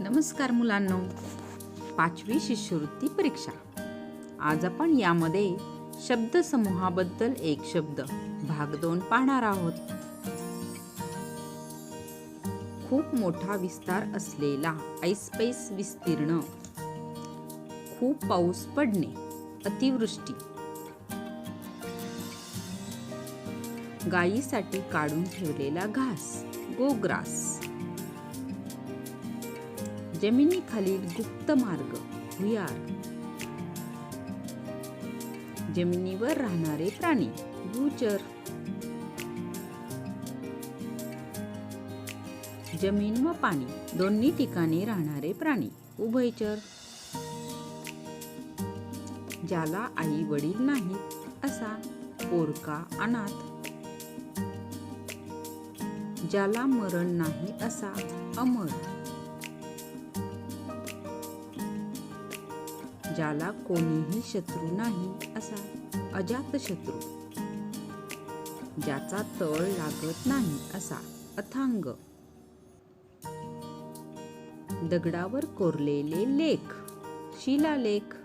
नमस्कार मुलांनो, 5वी शिष्यवृत्ती परीक्षा. आज आपण यामध्ये शब्दसमूहाबद्दल एक शब्द भाग 2 पाहणार आहोत. खूप मोठा विस्तार असलेला, ऐसपैस विस्तीर्ण. खूप पाऊस पडणे, अतिवृष्टी. गायीसाठी काढून ठेवलेला घास, गोग्रास. जमिनीखालील गुप्त मार्ग, भुयार. जमिनीवर राहणारे प्राणी, भूचर. जमीन व पाणी दोन्ही ठिकाणी राहणारे प्राणी, उभयचर. ज्याला आई वडील नाहीत असा, पोरका अनाथ. ज्याला मरण नाही असा, अमर. ज्याला कोणीही शत्रू नाही असा, अजातशत्रू. ज्याचा तळ लागत नाही असा, अथांग. दगडावर कोरलेले लेख, शिलालेख.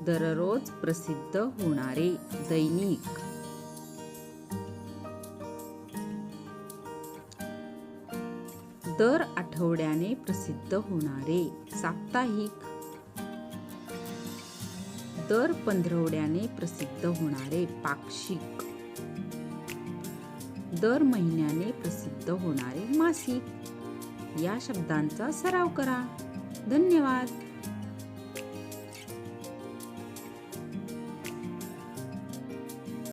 दररोज प्रसिद्ध होणारे, दैनिक. दर आठवड्याने प्रसिद्ध होणारे, साप्ताहिक. दर पंधरवड्याने प्रसिद्ध होणारे, पाक्षिक. दर महिन्याने प्रसिद्ध होणारे, मासिक. या शब्दांचा सराव करा. धन्यवाद.